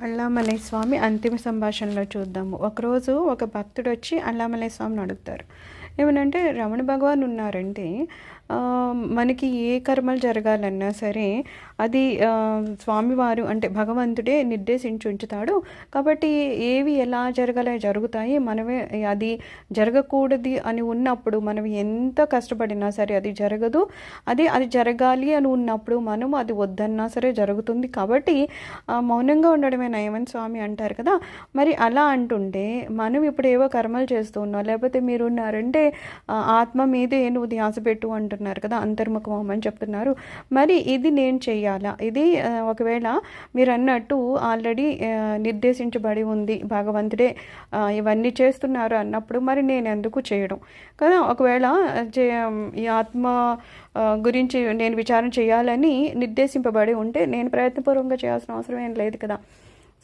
అల్లామలై స్వామి అంతిమ సంభాషణలో చూద్దాము. ఒకరోజు ఒక భక్తుడు వచ్చి అల్లామలై స్వామిని అడుగుతారు. ఏమనంటే, రమణ భగవాన్ ఉన్నారంటే మనకి ఏ కర్మలు జరగాలన్నా సరే అది స్వామివారు అంటే భగవంతుడే నిర్దేశించి ఉంచుతాడు. కాబట్టి ఏవి ఎలా జరగాలో జరుగుతాయి. మనమే అది జరగకూడదు అని ఉన్నప్పుడు మనం ఎంత కష్టపడినా సరే అది జరగదు. అది జరగాలి అని ఉన్నప్పుడు మనం అది వద్దన్నా సరే జరుగుతుంది. కాబట్టి మౌనంగా ఉండడమే నయమని స్వామి అంటారు కదా. మరి అలా అంటుంటే మనం ఇప్పుడు ఏవో కర్మలు చేస్తూ ఉన్నాం, లేకపోతే మీరున్నారంటే ఆత్మ మీదే నువ్వు ధ్యాస పెట్టు అంటున్నారు కదా, అంతర్ముఖం అవ్వమని చెప్తున్నారు. మరి ఇది నేను చెయ్యాలా? ఇది ఒకవేళ మీరు అన్నట్టు ఆల్రెడీ నిర్దేశించబడి ఉంది, భగవంతుడే ఇవన్నీ చేస్తున్నారు అన్నప్పుడు మరి నేను ఎందుకు చేయడం కదా. ఒకవేళ ఈ ఆత్మ గురించి నేను విచారణ చేయాలని నిర్దేశింపబడి ఉంటే నేను ప్రయత్నపూర్వకంగా చేయాల్సిన అవసరం ఏం లేదు కదా.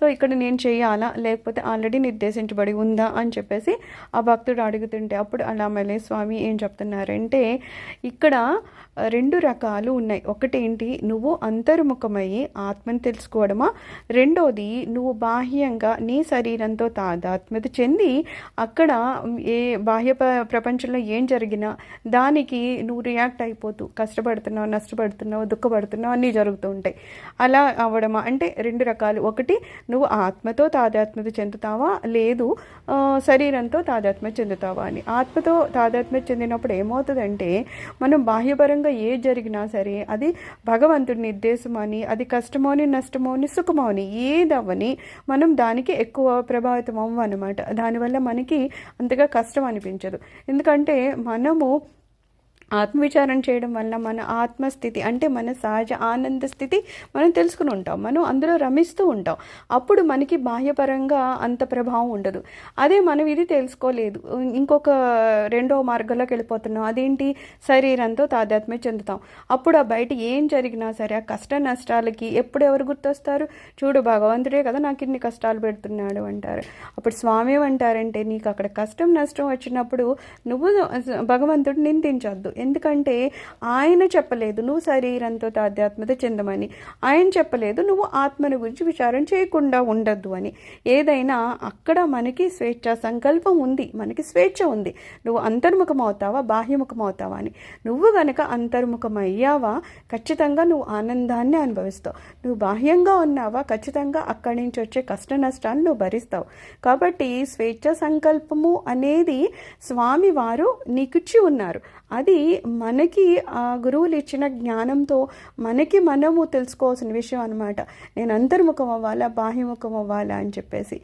సో ఇక్కడ నేను చేయాలా, లేకపోతే ఆల్రెడీ నిర్దేశించబడి ఉందా అని చెప్పేసి ఆ భక్తుడు అడుగుతుంటే అప్పుడు అల్లామలై స్వామి ఏం చెప్తున్నారంటే, ఇక్కడ రెండు రకాలు ఉన్నాయి. ఒకటేంటి, నువ్వు అంతర్ముఖమయ్యి ఆత్మని తెలుసుకోవడమా. రెండోది, నువ్వు బాహ్యంగా నీ శరీరంతో తాదాత్మ్యత చెంది అక్కడ ఏ బాహ్య ప్రపంచంలో ఏం జరిగినా దానికి నువ్వు రియాక్ట్ అయిపోతూ కష్టపడుతున్నావు, నష్టపడుతున్నావు, దుఃఖపడుతున్నావు అన్నీ జరుగుతూ ఉంటాయి. అలా అవ్వడమా అంటే రెండు రకాలు. ఒకటి, నువ్వు ఆత్మతో తాదాత్మ్యత చెందుతావా, లేదు శరీరంతో తాదాత్మ్యత చెందుతావా అని. ఆత్మతో తాదాత్మ్యత చెందినప్పుడు ఏమవుతుందంటే, మనం బాహ్యపరంగా ఏ జరిగినా సరే అది భగవంతుడి నిర్దేశం అని, అది కష్టమోని నష్టమోని సుఖమోని ఏదవని మనం దానికి ఎక్కువ ప్రభావితం అవ్వం అనమాట. దానివల్ల మనకి అంతగా కష్టం అనిపించదు. ఎందుకంటే మనము ఆత్మవిచారణ చేయడం వల్ల మన ఆత్మస్థితి అంటే మన సహజ ఆనంద స్థితి మనం తెలుసుకుని ఉంటాం, మనం అందులో రమిస్తూ ఉంటాం. అప్పుడు మనకి బాహ్యపరంగా అంత ప్రభావం ఉండదు. అదే మనం ఇది తెలుసుకోలేదు, ఇంకొక రెండో మార్గంలోకి వెళ్ళిపోతున్నాం. అదేంటి, శరీరంతో తాదాత్మ్యం చెందుతాం. అప్పుడు ఆ బయట ఏం జరిగినా సరే ఆ కష్ట నష్టాలకి ఎప్పుడు ఎవరు గుర్తొస్తారు? చూడు, భగవంతుడే కదా నాకు ఇన్ని కష్టాలు పెడుతున్నాడు అంటారు. అప్పుడు స్వామి ఏమంటారంటే, నీకు అక్కడ కష్టం నష్టం వచ్చినప్పుడు నువ్వు భగవంతుడు నిందించొద్దు. ఎందుకంటే ఆయన చెప్పలేదు నువ్వు శరీరంతో తాదాత్మ్యత చెందమని, ఆయన చెప్పలేదు నువ్వు ఆత్మను గురించి విచారం చేయకుండా ఉండద్దు అని. ఏదైనా అక్కడ మనకి స్వేచ్ఛ సంకల్పం ఉంది, మనకి స్వేచ్ఛ ఉంది. నువ్వు అంతర్ముఖం అవుతావా, బాహ్యముఖం అవుతావా అని. నువ్వు గనక అంతర్ముఖం అయ్యావా ఖచ్చితంగా నువ్వు ఆనందాన్ని అనుభవిస్తావు. నువ్వు బాహ్యంగా ఉన్నావా ఖచ్చితంగా అక్కడి నుంచి వచ్చే కష్ట నష్టాన్ని నువ్వు భరిస్తావు. కాబట్టి స్వేచ్ఛ సంకల్పము అనేది స్వామి వారు నీకిచ్చి ఉన్నారు. అది మనకి ఆ గురువులు ఇచ్చిన జ్ఞానంతో మనము తెలుసుకోవాల్సిన విషయం అనమాట. నేను అంతర్ముఖం అవ్వాలా, బాహ్యముఖం అవ్వాలా అని చెప్పేసి.